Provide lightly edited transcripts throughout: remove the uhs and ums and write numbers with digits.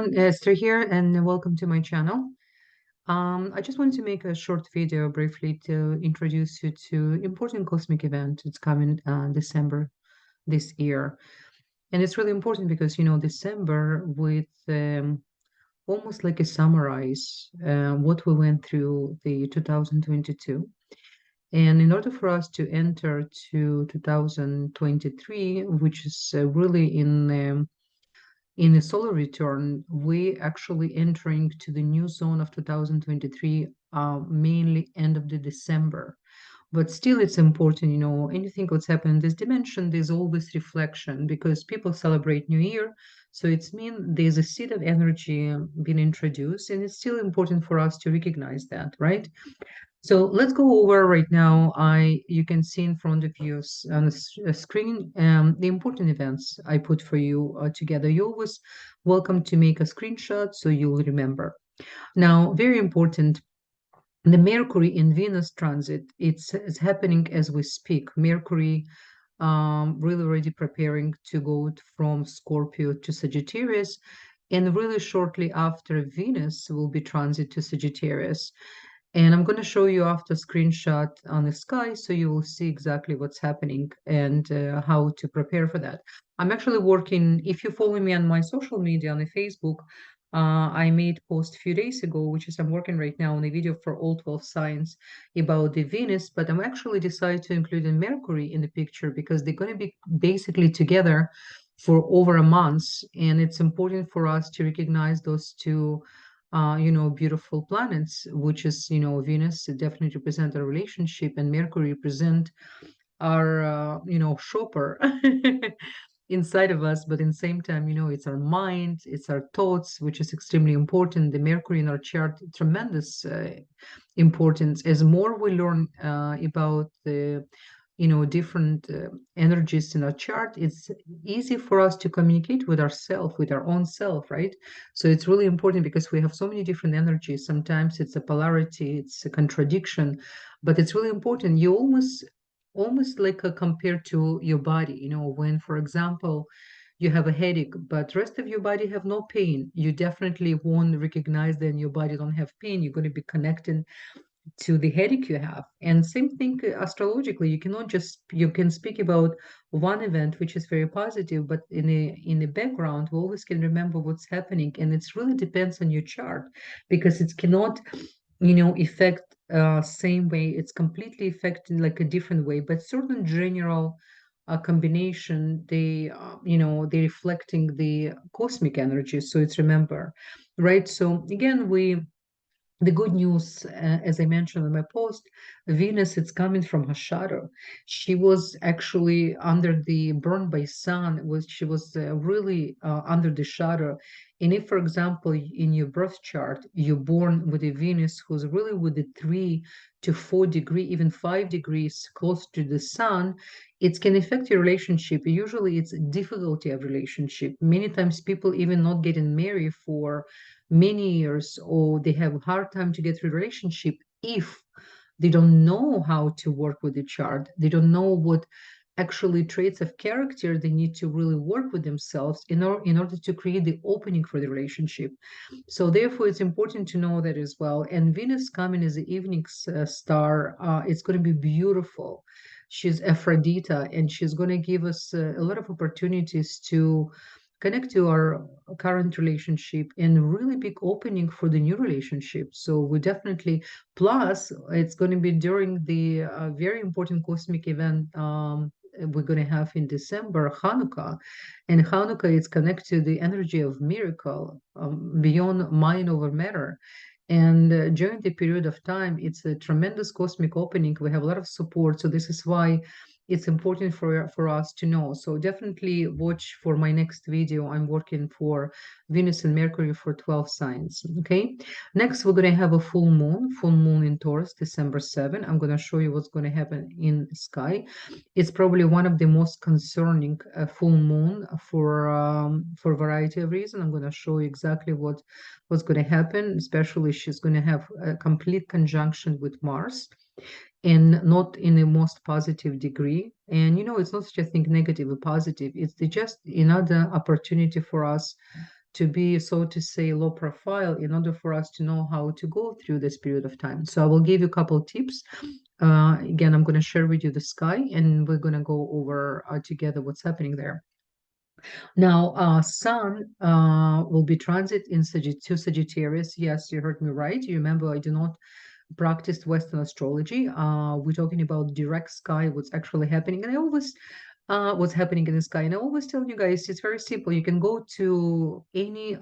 everyone, Esther here, and welcome to my channel. I just wanted to make a short video briefly to introduce you to important cosmic event. It's coming December this year, and it's really important because December with almost like a summarize what we went through the 2022. And in order for us to enter to 2023, which is really in a solar return, we actually entering to the new zone of 2023, mainly end of the December. But still, it's important, anything what's happened in this dimension, there's always reflection because people celebrate New Year. So it's mean there's a seed of energy being introduced, and it's still important for us to recognize that, right? So let's go over right now. You can see in front of you on the screen the important events I put for you together. You're always welcome to make a screenshot so you'll remember. Now, very important, the Mercury in Venus transit, it's happening as we speak. Mercury really already preparing to go from Scorpio to Sagittarius, and really shortly after Venus will be transit to Sagittarius. And I'm going to show you after screenshot on the sky so you will see exactly what's happening and how to prepare for that. I'm actually working, if you follow me on my social media on the Facebook, I made post a few days ago, which is I'm working right now on a video for all 12 signs about the Venus, but I'm actually decided to include the Mercury in the picture because they're going to be basically together for over a month. And it's important for us to recognize those two beautiful planets, which is, Venus definitely represent a relationship and Mercury represent our, shopper inside of us. But in the same time, it's our mind, it's our thoughts, which is extremely important. The Mercury in our chart, tremendous importance. As more we learn about the different energies in our chart, it's easy for us to communicate with ourselves, with our own self, right? So it's really important because we have so many different energies. Sometimes it's a polarity, it's a contradiction, but it's really important. You almost like compared to your body, when, for example, you have a headache, but rest of your body have no pain, you definitely won't recognize that your body don't have pain. You're going to be connected to the headache you have. And same thing astrologically, you can speak about one event which is very positive, but in the background we always can remember what's happening, and it really depends on your chart because it cannot affect same way. It's completely affecting like a different way, but certain general combination, they reflecting the cosmic energy. So it's remember, right? So again, the good news, as I mentioned in my post, Venus, it's coming from her shadow. She was actually under the burned by sun, she was really under the shadow. And if, for example, in your birth chart, you're born with a Venus who's really with the 3 to 4 degree, even 5 degrees close to the sun, it can affect your relationship. Usually it's difficulty of relationship. Many times people even not getting married for many years, or they have a hard time to get through a relationship if they don't know how to work with the chart. They don't know what actually traits of character they need to really work with themselves in order to create the opening for the relationship. So therefore it's important to know that as well. And Venus coming as the evening star, it's going to be beautiful. She's Aphrodite, and she's going to give us a lot of opportunities to connect to our current relationship and really big opening for the new relationship. So we definitely, plus it's going to be during the very important cosmic event we're going to have in December, Hanukkah. And Hanukkah is connected to the energy of miracle, beyond mind over matter. And during the period of time, it's a tremendous cosmic opening. We have a lot of support. So this is why it's important for us to know. So definitely watch for my next video. I'm working for Venus and Mercury for 12 signs. Okay. Next, we're going to have a full moon in Taurus, December 7. I'm going to show you what's going to happen in the sky. It's probably one of the most concerning full moon for a variety of reasons. I'm going to show you exactly what's going to happen. Especially she's going to have a complete conjunction with Mars, and not in the most positive degree. And it's not such a thing negative or positive. It's just another opportunity for us to be, so to say, low profile in order for us to know how to go through this period of time. So I will give you a couple of tips. Again, I'm going to share with you the sky, and we're going to go over together what's happening there. Now, Sun will be transit in Sagittarius. Yes, you heard me right. You remember I do not practice Western astrology. We're talking about direct sky, what's actually happening. And I always what's happening in the sky. And I always tell you guys, it's very simple. You can go to any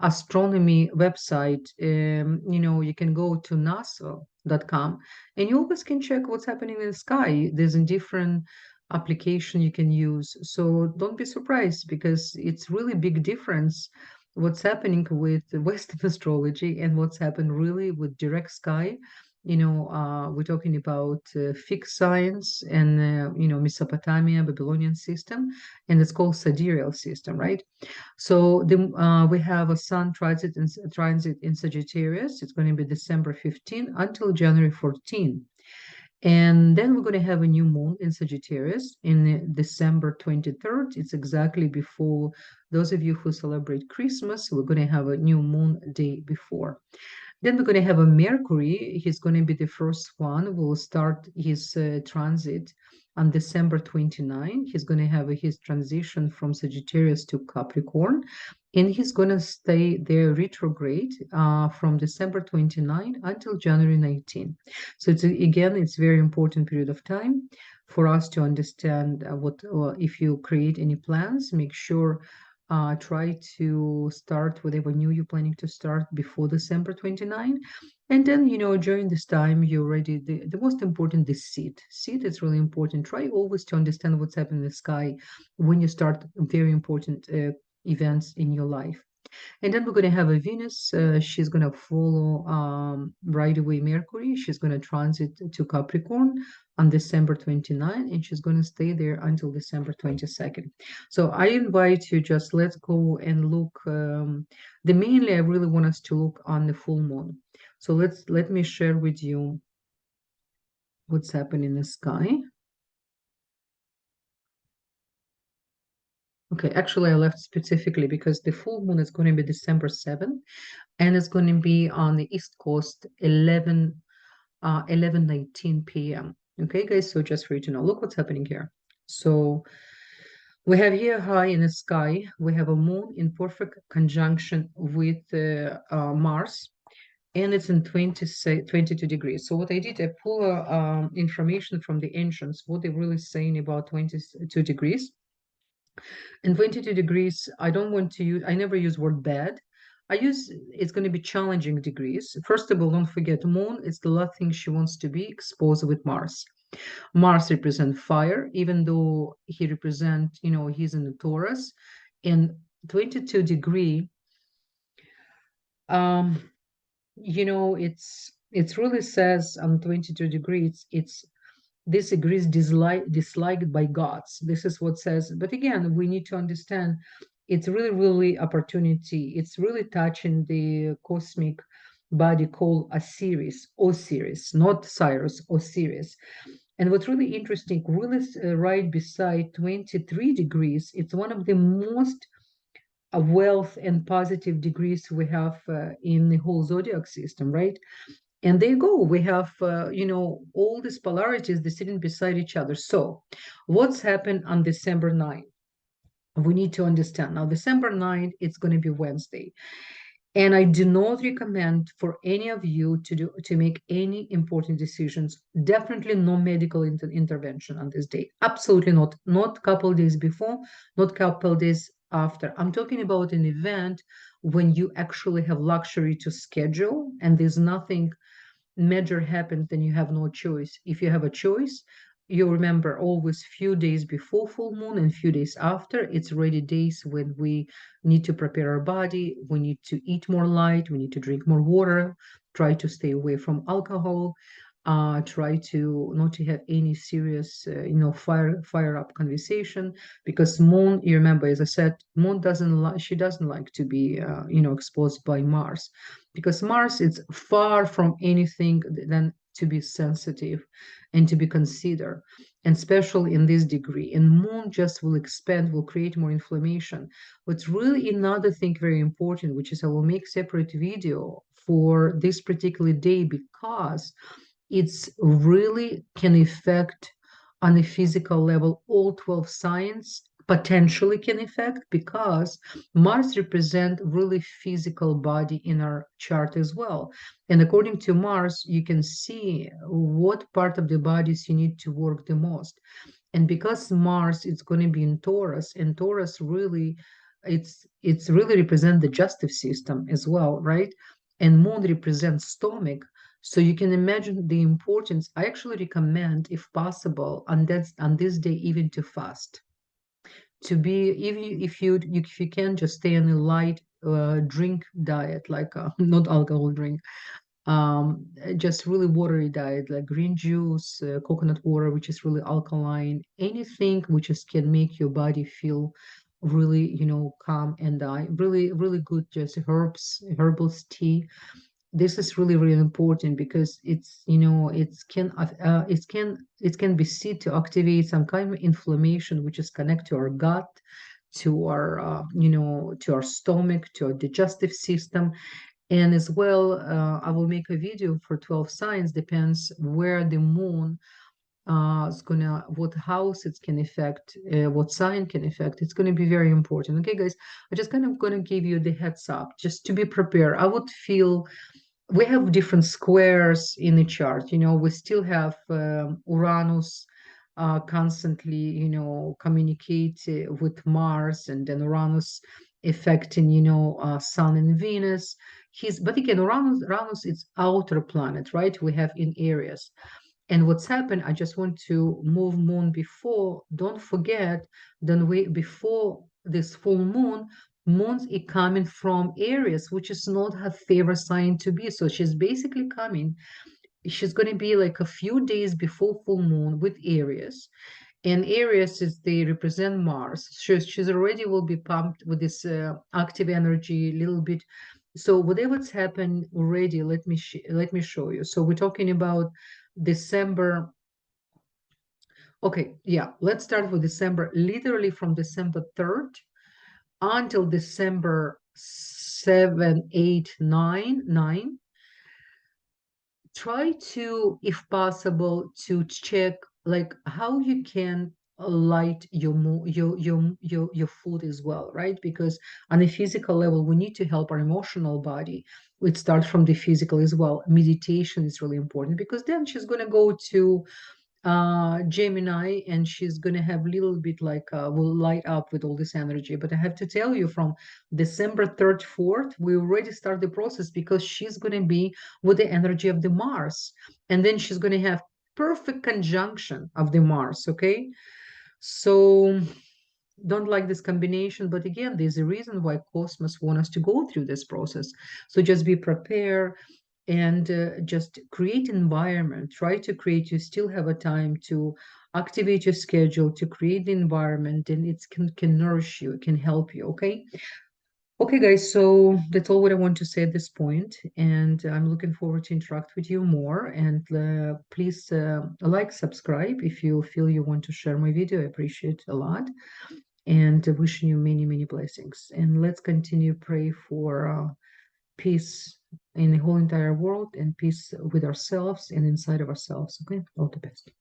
astronomy website. You can go to nasa.com and you always can check what's happening in the sky. There's a different application you can use. So don't be surprised, because it's really big difference what's happening with Western astrology and what's happened really with direct sky. We're talking about fixed science and, Mesopotamia, Babylonian system, and it's called sidereal system, right? So we have a Sun transit in Sagittarius. It's going to be December 15 until January 14. And then we're going to have a new moon in Sagittarius in December 23rd. It's exactly before those of you who celebrate Christmas. We're going to have a new moon day before. Then we're going to have a Mercury. He's going to be the first one. We'll start his transit on December 29. He's going to have his transition from Sagittarius to Capricorn. And he's going to stay there retrograde from December 29 until January 19. So it's very important period of time for us to understand if you create any plans, make sure try to start whatever new you're planning to start before December 29. And then, during this time, you're ready. The most important is seed. Seed is really important. Try always to understand what's happening in the sky when you start very important events in your life. And then we're going to have a Venus. She's going to follow right away Mercury. She's going to transit to Capricorn on December 29, and she's going to stay there until December 22nd. So I invite you, just let's go and look. Mainly, I really want us to look on the full moon. So let me share with you what's happening in the sky. Okay, actually, I left specifically because the full moon is going to be December 7th, and it's going to be on the East Coast 11:19 p.m. Okay, guys, so just for you to know, look what's happening here. So we have here high in the sky, we have a moon in perfect conjunction with Mars, and it's in 22 degrees. So what I did, I pull information from the ancients, what they're really saying about 22 degrees. And 22 degrees, I don't want to use, I never use word bad. It's going to be challenging degrees. First of all, don't forget, moon is the last thing she wants to be exposed with Mars. Mars represents fire, even though he represents, he's in the Taurus. And 22 degree, it really says on 22 degrees, this degree is disliked by gods. This is what says. But again, we need to understand it's really, really opportunity. It's really touching the cosmic body called Osiris, not Cyrus, Osiris. And what's really interesting, really right beside 23 degrees, it's one of the most wealth and positive degrees we have in the whole zodiac system, right? And there you go. We have, all these polarities, they're sitting beside each other. So what's happened on December 9th? We need to understand. Now, December 9th, it's going to be Wednesday. And I do not recommend for any of you to make any important decisions. Definitely no medical intervention on this day. Absolutely not. Not couple days before, not couple days after. I'm talking about an event when you actually have luxury to schedule and there's nothing major happened, then you have no choice. If you have a choice, you remember always few days before full moon and few days after. It's already days when we need to prepare our body. We need to eat more light. We need to drink more water. Try to stay away from alcohol. Try to not to have any serious, fire up conversation, because moon, you remember, as I said, moon she doesn't like to be, exposed by Mars, because Mars is far from anything than to be sensitive and to be considered, and especially in this degree. And moon just will expand, will create more inflammation. But really another thing very important, which is I will make separate video for this particular day, because it's really can affect on a physical level all 12 signs, potentially can affect, because Mars represent really physical body in our chart as well. And according to Mars, you can see what part of the bodies you need to work the most. And because Mars is going to be in Taurus, and Taurus really, it's really represent the justice system as well, right? And Moon represents stomach. So you can imagine the importance. I actually recommend, if possible, on this day, even to fast, to be, if you can, just stay on a light drink diet, like not alcohol drink, just really watery diet, like green juice, coconut water, which is really alkaline, anything which is can make your body feel really, calm, and really, really good, just herbal tea. This is really, really important, because it can be said to activate some kind of inflammation, which is connected to our gut, to our to our stomach, to our digestive system. And as well, I will make a video for 12 signs, depends where the moon is gonna, what house it can affect, what sign can affect. It's gonna be very important. Okay, guys, I just kind of gonna give you the heads up, just to be prepared. I would feel we have different squares in the chart. We still have Uranus constantly, communicate with Mars, and then Uranus affecting, Sun and Venus. But again, Uranus is outer planet, right? We have in Aries. And what's happened, I just want to move moon before, don't forget, then before this full moon, moons is coming from Aries, which is not her favorite sign to be. So she's basically coming, she's going to be like a few days before full moon with Aries. And Aries is, they represent Mars. She's already will be pumped with this active energy a little bit. So whatever's happened already, let me show you. So we're talking about December. Okay, yeah, let's start with December, literally from December 3rd until December 7, 8, 9. Try to, if possible, to check like how you can light your food as well, right? Because on a physical level, we need to help our emotional body. It starts from the physical as well. Meditation is really important, because then she's going to go to Gemini, and she's going to have a little bit like will light up with all this energy. But I have to tell you, from December 3rd, 4th, we already start the process, because she's going to be with the energy of the Mars, and then she's going to have perfect conjunction of the Mars. Okay, so don't like this combination, but again, there's a reason why cosmos want us to go through this process. So just be prepared, and just create environment. Try to create, you still have a time to activate your schedule, to create the environment, and it can nourish you, it can help you. Okay, guys, so that's all what I want to say at this point, and I'm looking forward to interact with you more. And please like, subscribe if you feel you want to share my video. I appreciate a lot, and wishing you many, many blessings. And let's continue pray for peace in the whole entire world, and peace with ourselves and inside of ourselves. Okay, all the best.